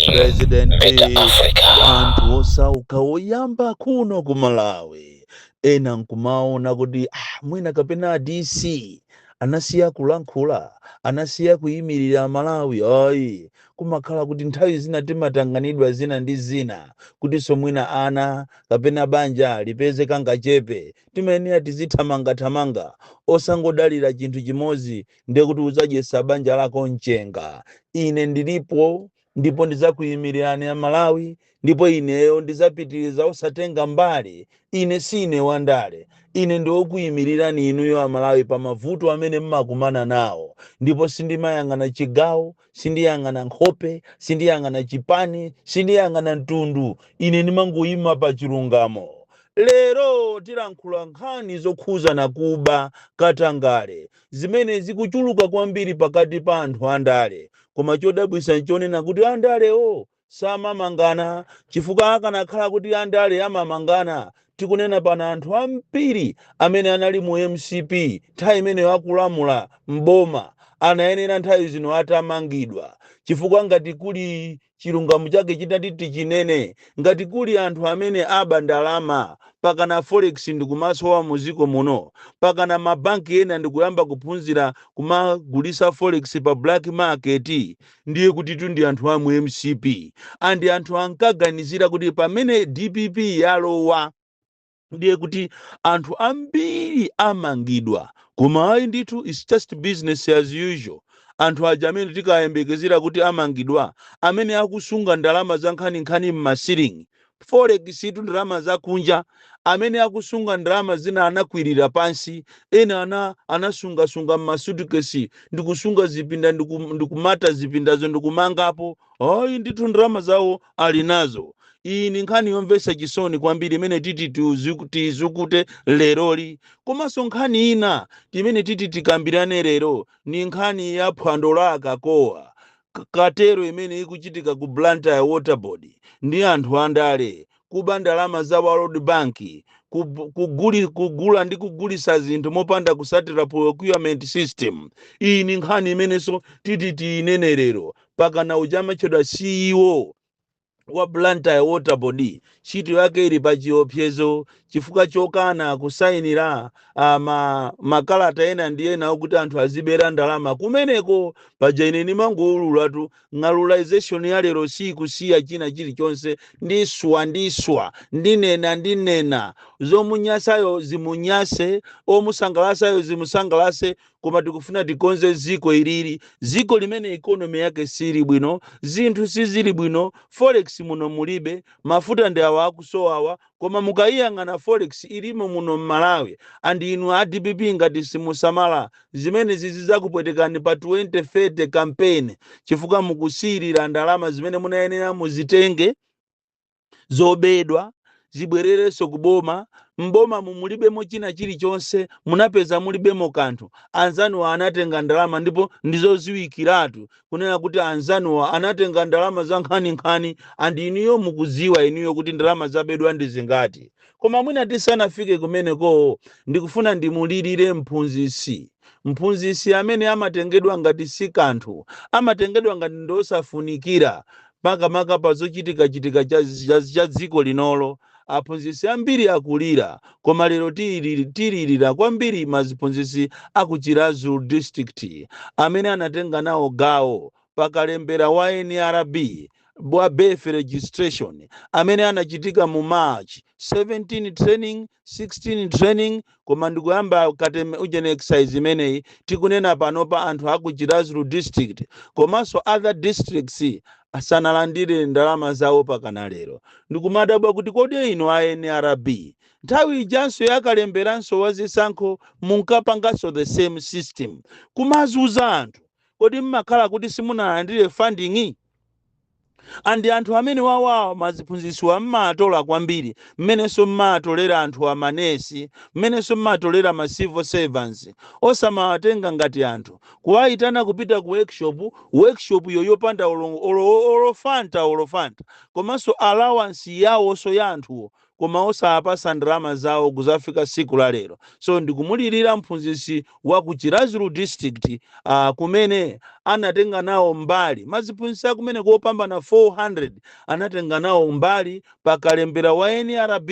President wantu osauka oyamba kuno ku Malawi ena nkumaona kuti mwina kapena DC anasiya kulankhula, anasiya kuyimirira Malawi ayi kumakhala kuti nthawi zina timatanganidwa zina ndi zina kuti somwina ana kapena banja lipeze kangachepe timayenera tizithamanga osangodalira chinthu chimodzi ndiye kuti udzadyesa banja lako mchenga. Ine ndilipo ndipo ndizakuyimirira ya Malawi, ndipo ineyo ndizapitiriza osatenga mbali. Ine sine wandale, ine ndiokuyimirira ni inuyo ya Malawi pa mavuto amene mmakumana nawo, ndipo sindimayang'ana chigawo, sindiyang'ana nkhope, sindiyang'ana chipani, sindiyang'ana mtundu. Ine ndimangoyima pa chilungamo. Lero tilankhula nkhani zokhuza na kuba katangale zimene zikuchuluka kwambiri pakati pa anthu andale, koma chodabwisa nchonena kuti andale samamangana. Chifukwa akanakhala kuti andale amamangana, tikunena pana anthu ambiri amene anali mu MCP nthawi imene akulamula mboma anayenera nthawi zino atamangidwa. Chifukwa ngati kuli chilungamo chake chitatiti chinene, ngati kuli anthu amene aba ndalama pakana forex ndikumasowa muziko muno, pakana mabanki ena ndikuyamba kuphunzira kumagulisa forex pa black market, ndiye kuti ndi anthu amu MCP. Andi anthu ankaganizira kuti pamene DPP yalowa ndiye kuti anthu ambiri amangidwa, koma ayi ndithu it's just business as usual. Anthu aja amene tikayembekezera kuti amangidwa, amene akusunga ndalama za nkhani mmasiringi forex itu ndalama za kunja, amene akusunga ndalama zina anakwirira pansi, ena anasunga mmasutukesi ndikusunga zipinda ndikumata zipindazo ndikumangapo. Ayi ndithu ndalama zawo ali nazo. Iyi ni nkhani yomvesa chisoni kwambiri imene titi tizukute leroli. Komanso nkhani ina imene titi tikambirane lero ni nkhani ya phwando la akakowa katero imene ikuchitika ku Blantyre Waterboard ndi anthu andale kuba ndalama za World Bank, kugula ndi kugulisa zinthu mopanda kusatira procurement system. Iyi ni nkhani imenenso titi tinene lero pakana ujama chodwa CEO wa Blantyre Waterboard chito yake ili pa chiopsezo chifukwa chokana kusayinira makalata ena ndiye nawo kuti anthu azibera ndalama kumeneko paja. Ine nimangowululatu ng'alulization ya lero sikusiya china chilichonse ndiswa ndinena zomunyasayo zimunyase, omusangalasayo zimusangalase, koma tikufuna tikonze ziko iliri, ziko limene economy yake siri bwino, zinthu sizili bwino, forex muno mulibe, mafuta ndi awa akusowawa, koma mukayiyang'ana forex ilimo muno Malawi. Andi inu a DPP ngati simusamala zimene zizakupwetekani pa 2030 campaign, chifukwa mukusirira ndalama zimene munayenera muzitenge zobedwa zibwerereso kuboma. Mboma mulibemo china chilichonse, munapeza mulibemo kanthu. Anzanuwa anatenga ndalama ndipo ndizoziwikiratu kunena kuti anzanuwa anatenga ndalama za nkhani, andi inuyo mukuziwa inuyo kuti ndalama zabedwa ndi zingati. Koma mwina tisanafike kumeneko ndikufuna ndimulirire mphunzisi amene amatengedwa ngati si kanthu, amatengedwa ngati ndosafunikira makamaka pazochitika cha dziko linolo. Aphunzisi ambiri akulira, koma lero tilirira kwambiri maziphunzisi akuchirazulu district amene anatenga nawo gawo pakalembera wa NRB wa birth registration amene anachitika mu March 17 training 16 training, koma ndikuyamba kateme ujene exercise imeneyi tikunena panopa anthu akuchirazulu district komanso other districts asanalandire ndalama zawo pakana lero. Ndikumadabwa kuti kodi ino a NRB nthawi ijanso yakalemberanso wazisankho munkapanganso the same system kumazuza anthu, kodi mmakhala kuti simunalandire funding? Andi anthu amene wawawa maziphunzisi wa mmatola kwambiri, mmeneso mmatolera anthu amanesi, mmeneso mmatolera ma civil servants, osamawatenga ngati anthu kuwayitana kupita ku workshop yoyopanda olofanta komanso allowance yawo so ya anthuwo koma osapasa ndalama zawo kuzafika siku la lero. So ndikumulirira mphunzitsi wa ku Chirazulu district kumene anatenga nawo mbali maziphunzitsa kumene kopambana 400 anatenga nawo mbali pakalembera wa NRB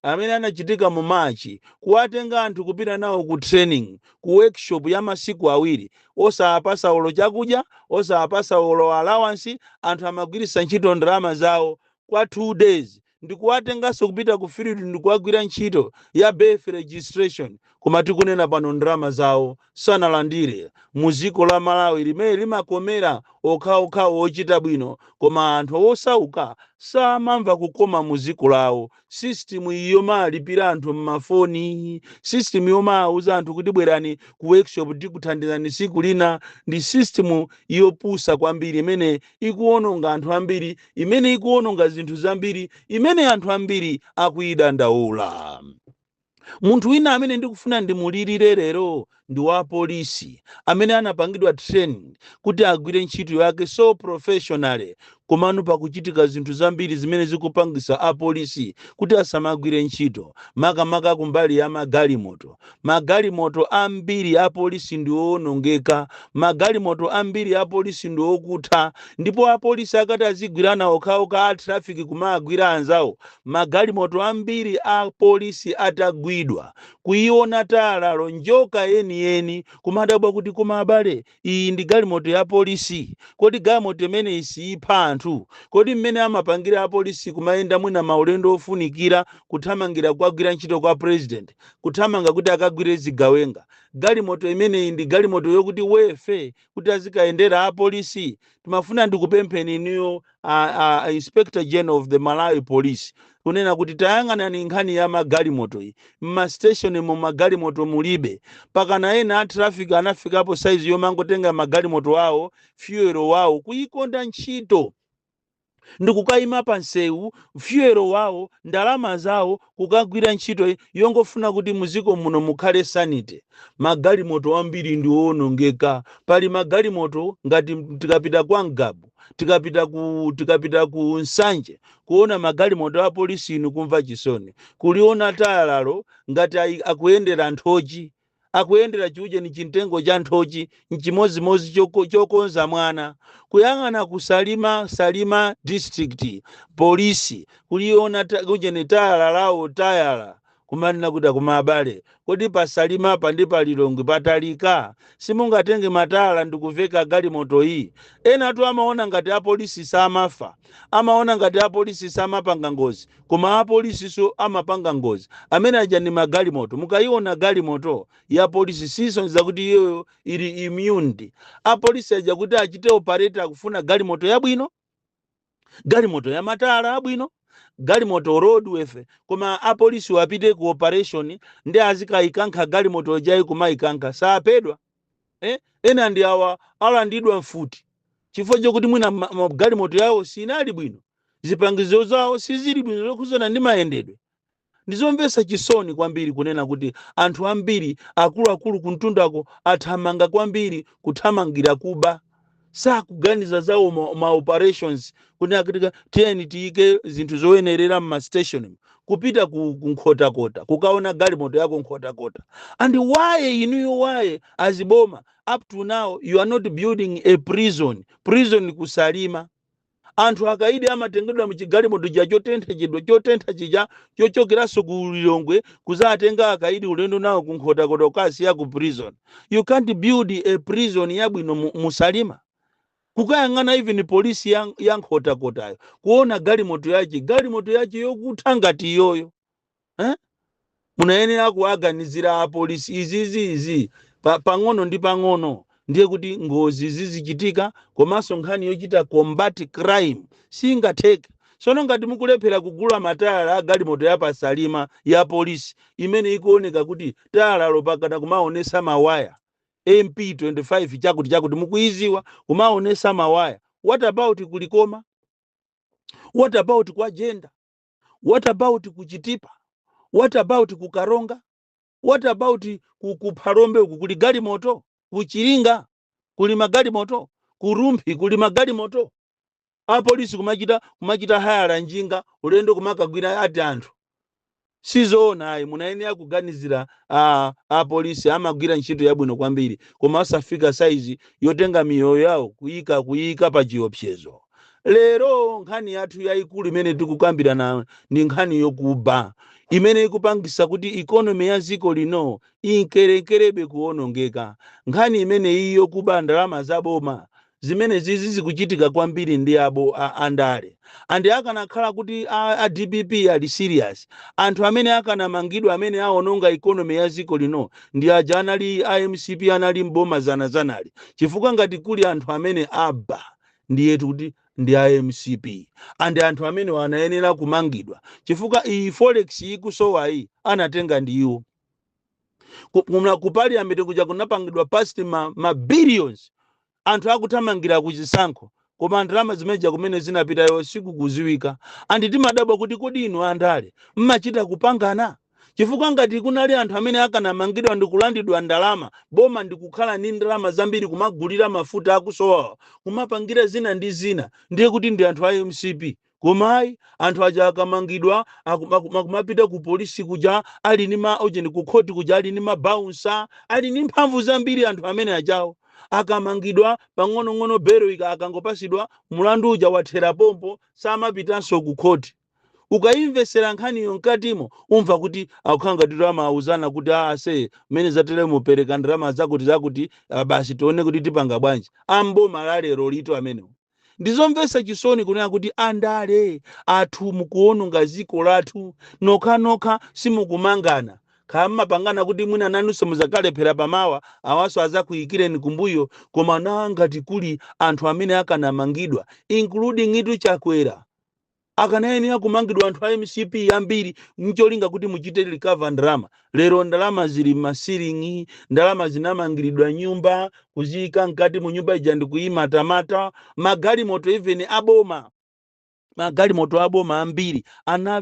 amene anachitika mu Machi, kuwatenga anthu kupita nawo ku training ku workshop ya masiku awiri, osapasa ulo chakudya, osapasa ulo allowance, anthu amagwiritsa ntchito ndalama zawo kwa 2 days. Ndikuwatenganso kupita ku field ndikuwagwira ntchito ya birth registration, koma tikunena pano ndalama zawo sanalandire. Muziko la Malawi limene limakomera okhaokha ochita bwino, koma anthu osauka samamva kukoma muziko lawo. System iyo malipira anthu mmafoni, system iyo mauza anthu kuti bwerani ku workshop tikuthandizani siku lina, ndi system yopusa kwambiri imene ikuononga anthu ambiri, imene ikuononga zinthu zambiri, imene anthu ambiri akuyidandaula. Munthu wina amene ndikufuna ndimulirire lero ndi wa polisi amene anapangidwa training kuti agwire ntchito yake so professionally, komano pakuchitika zinthu zambiri zimene zikupangisa apolisi kuti asamagwire ntchito, makamaka kumbali ya magalimoto. Magalimoto ambiri apolisi ndi owonongeka, magalimoto ambiri apolisi ndi okutha, ndipo apolisi akati azigwirana okhaokha a traffic kumagwira anzawo, magalimoto ambiri apolisi atagwidwa kuiona talalo njoka yeniyeni kumadabwa kuti koma abale iyi ndi galimoto ya polisi, kodi galimoto imene isipha anthu, kodi mmene amapangira apolisi kumayenda mwina maulendo ofunikira kuthamangira kukagwira ntchito kwa president, kuthamanga kuti akagwire zigawenga. Galimoto imene ndi galimoto yokuti wefe kuti azikayendera apolisi. Timafuna ndikupempheni niyo Inspector General of the Malawi Police kunena kuti tayang'anani nkhani ya magalimoto iyi. Mma station mu magalimoto mulibe, pakana ena a traffic anafikapo size yomangotenga magalimoto awo fuel wawo kuyikonda ntchito, ndikukayima pa nsewu fuel wawo ndalama zawo kukagwira ntchito yongofuna kuti muziko muno mukhale sanity. Magalimoto ambiri ndi owonongeka. Pali magalimoto ngati tikapita kwa Ngabu, tikapita ku Nsanje kuona magalimoto a polisi inu kumva chisoni, kuliona talalo ngati akuyendera nthochi, akuyendera chiuje ni chitengo cha nthochi nchimozimozi chokonza mwana. Kuyang'ana ku Salima district polisi kuliona kuje ni tayala lawo tayala kumanena kuti kumabale kodi pa Salima pa ndi pa Lilongwe patalika, simungatenge matala ndikuveka galimoto iyi. Ena atu amaona ngati apolisi samafa, amaona ngati apolisi samapanga ngozi, koma apolisi so amapanga ngozi. Amene aja ni magalimoto. Mukayiona galimoto ya polisi siso zakuti iyo ili immune. Apolisi aja kuti achite operator kufuna galimoto yabwino, galimoto ya matala abwino, galimoto roadworthy, koma apolisi wapite ku operation ndi azikaikankha galimoto jayi kumayikanka sapedwa. Ena ndi awa alandidwa mfuti chifukwa chokuti mwina galimoto yawo sinali bwino, zipangizo zawo sizili bwino zokuzana ndi mayendedwe. Ndizomvesa chisoni kwambiri kunena kuti anthu ambiri akuluakulu kuntundako athamanga kwambiri kuthamangira kuba, sakuganiza zawo ma operations kuti akitika tiyeni tiyike zinthu zoyenerera mma station kupita ku nkhotakota kukaona galimoto yako nkhotakota. And why aziboma up to now you are not building a prison ku Salima. Anthu akaidi amatengedwa muchigalimoto ja chotentha chija chochokeraso ku Lilongwe kuzatenga akaidi ulendo nawo ku nkhotakota ukasiya ku prison. You can't build a prison yabwino mu Salima. Kukayang'ana even polisi ya nkhotakotayo kuona galimoto yache yokutha ngati iyoyo. Munayenera kuaganizira apolisi izi pang'ono ndi pang'ono, ndiye kuti ngozi zizichitika, komanso nkhani yochita combat crime singatheke. Sono ngati mukulephera kugula matayala a galimoto ya pa Salima ya polisi imene ikuoneka kuti tayala lopakana kumaonesa mawaya MP25 chakuti mukuiziwa kumaonesa mawaya. What about kulikoma? What about kwa Jenda? What about kuchitipa? What about kukaronga? What about kuphalombe uku kuli galimoto? Kuchiringa kuli magalimoto? Kurumpi kuli magalimoto? Apolisi kumachita hayala njinga ulendo kumakagwira ati anthu. sizoona ayi munayenera kuganizira apolisi amagwira ntchito yabwino kwambiri koma asafika saizi yotenga miyoyo yawo kuyika pa chiopsezo. Lero nkhani yathu yayikulu imene tikukambirana ndi nkhani yokuba imene ikupangisa kuti ikonomi ya dziko lino inkerekerebe kuonongeka. Nkhani imene iyi yokuba ndalama zaboma zimene zizi zikuchitika kwambiri ndi andale andi akanakhala kuti a DPP ali serious, anthu amene akanamangidwa amene aononga ikonomi ya dziko lino ndi aja anali IMCP anali mboma zanazanali, chifukwa ngati kuli anthu amene aba ndiyetu kuti ndi IMCP andi anthu amene wanayenera kumangidwa chifukwa iyi forex ikusowa iyi anatenga ndiwo ku parliament kuja kunapangidwa past ma billions anthu akuthamangira kuchisankho koma ndalama zimeja kumene zinapita yo sikukuziwika. Andi timadabwa kuti kodi inu andale mmachita kupangana chifukwa ngati kunali anthu amene akanamangidwa ndi kulandidwa ndalama boma ndikukhala ni ndalama zambiri kumagulira mafuta akusowa kumapangira zina ndi zina ndiye kuti ndi anthu a IMCP. Komayi anthu aja akamangidwa akumapita ku polisi kuja ali ni maojeni ku khoti kuja ali ni mabouncer ali ni mphamvu zambiri anthu amene ajawo akamangidwa pang'ono-ng'ono bero akangopasidwa mulandu uja wathera pompo samapitanso ku khoti. Ukaimvesera nkhaniyo mkatimo umva kuti akukhala ngati amauzana kuti ase mene zatele mupereka ndalama zakuti basi tione kuti tipanga bwanji amboma la lero lito amenewo. Ndizomvesa chisoni kunena kuti andale athu mukuononga dziko lathu nokha simukumangana kama pangana kuti mwina nanunso muzakalephera pamawa awaso azakuyikireni kumbuyo koma ngati kuli anthu amene akanamangidwa including itu Chakwera akanayenera kumangidwa anthu a IMCP yambiri ncholinga kuti muchite recover ndalama. Lero ndalama zili masiringi, ndalama zinamangiridwa nyumba kuzika nkati mu nyumba ija ndikuyima tamata magali moto even aboma magali moto aboma ambiri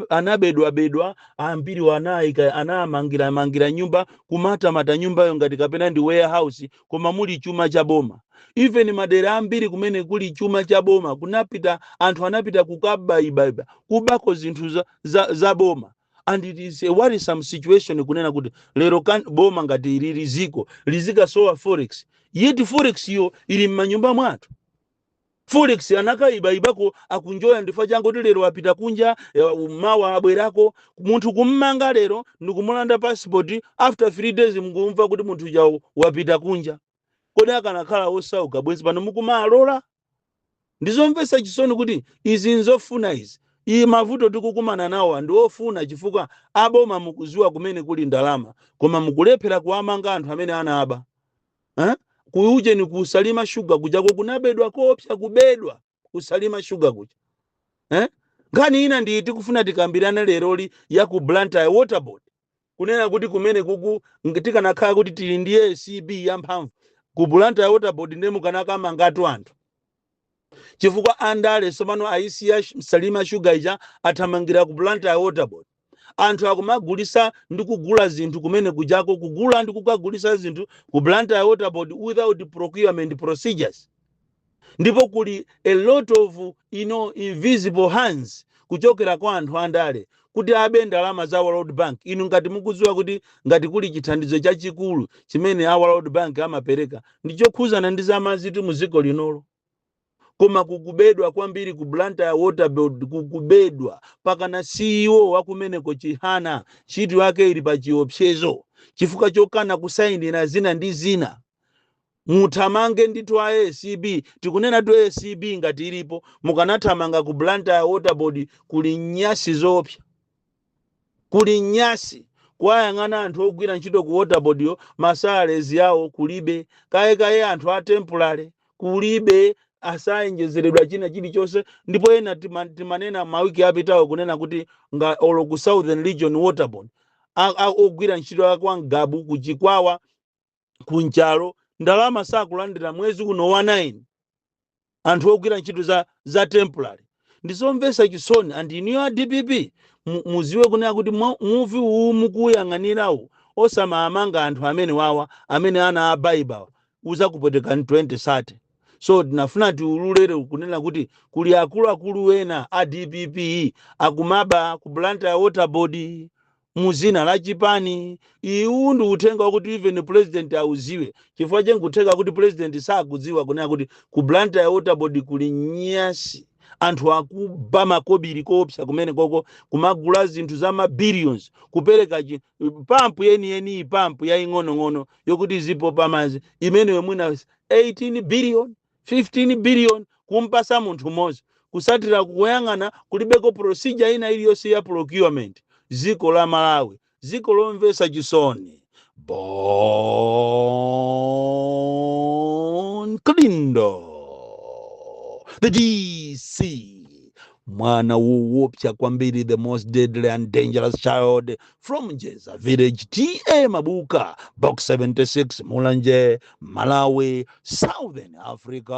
anabedwa ambiri wanaika anamangira nyumba kumata nyumba yo ngati kapena ndi warehouse koma muli chuma cha boma. Even madera ambiri kumene kuli chuma cha boma kunapita anthu anapita kukabaiba kubako zinthu za boma. And it is a worrisome situation kunena kuti lero boma ngati ili lizika sowa forex yeti forex yo ili mmanyumba mwathu. Forex anakaibaibako akunjoya ndifa chango kuti lero apita kunja mawa abwerako munthu kummanga lero ndikumulanda passport after 3 days mngumva kuti munthu uja wapita kunja. Kodi akanakhala osauka bwezi pano mukumalola. Ndizomvesa chisoni kuti izi nzofuna izi iyi mavuto tikukumana nawo ndi ofuna chifukwa aboma mukuziwa kumene kuli ndalama koma mukulephera kuamanga anthu amene anaba. Kuuje ni kusalima shuga kuja kunabedwa kopsa kubedwa kusalima shuga kuja. Ngani ina ndi tikufuna tikambirana leroli ya ku Blantyre Water Board kunena kuti kumene kuku tikanakhala kuti tili ndiye CB yamphamvu ku Blantyre Water Board ndemu kanaka mangatu anthu chifukwa andale somano aisiya salima shuga ija athamangira ku Blantyre Water Board. Anthu akumagulisa ndi kugula zinthu kumene kujako kugula ndi kukagulisa zinthu ku Blantyre Water Board without procurement procedures. Ndipo kuli a lot of invisible hands kuchokera kwa anthu andale kuti abe ndalama za World Bank. Inu ngati mukuziwa kuti ngati kuli chithandizo chachikulu chimene World Bank amapereka ndicho khuzana ndi zamazitu muziko linolo. Koma kukubedwa kwambiri ku Blantyre Water Board kukubedwa pakana CEO wakumeneko Chihana chiti wake ili pa chiopsezo chifukwa chokana kusaini na zina ndi zina. Muthamange nditu ACB tikunena tu ACB ngati ilipo mukanathamanga ku Blantyre Water Board kuli nyasi zopya kuli nyasi kwayang'ana anthu ogwira ntchito ku Water Board yo masalary yawo kulibe kaye anthu a temporary kulibe asayenjezeredwa china chilichonse. Ndipo ena timanena mawiki apitawo kunena kuti olo ku Southern Region Water Board ogwira ntchito kwa Ngabu kuchikwawa kunchalo ndalama sakulandira mwezi kuno wa 9 anthu ogwira ntchito za temporary. Ndizomvesa chisoni and iniyo DPP muziwe kunena kuti muvi mukuyang'anirawo osamaamanga anthu amene wawa amene ana abaiba uza kupoteka 2030. So tinafuna tiululere kunena kuti kuli akulu wena a DPP akumaba ku Blantyre Water Board muzina la chipani. Iwu ndi uthenga wakuti even president auziwe, chifukwa chenkutheka kuti president sakudziwa kunena kuti ku Blantyre Water Board kuli nyasi, anthu akuba makobiri kopsa kumene koko, kumagula zinthu za mabillions, kupereka pampu yeni pampu yaing'onong'ono yokuti zipo pamazi imene yomwina 18 billion 15 billion kumpasa munthu mmodzi, kusatira kuyang'ana kulibeko procedure ina iliyonse ya procurement. Ziko la Malawi, ziko lomvesa chisoni. Bon Klindo, the DC, mwana woopsa kwambiri, the most deadly and dangerous child from Njeza village, TA Mabuka, box 76, Mulanje, Malawi, Southern Africa.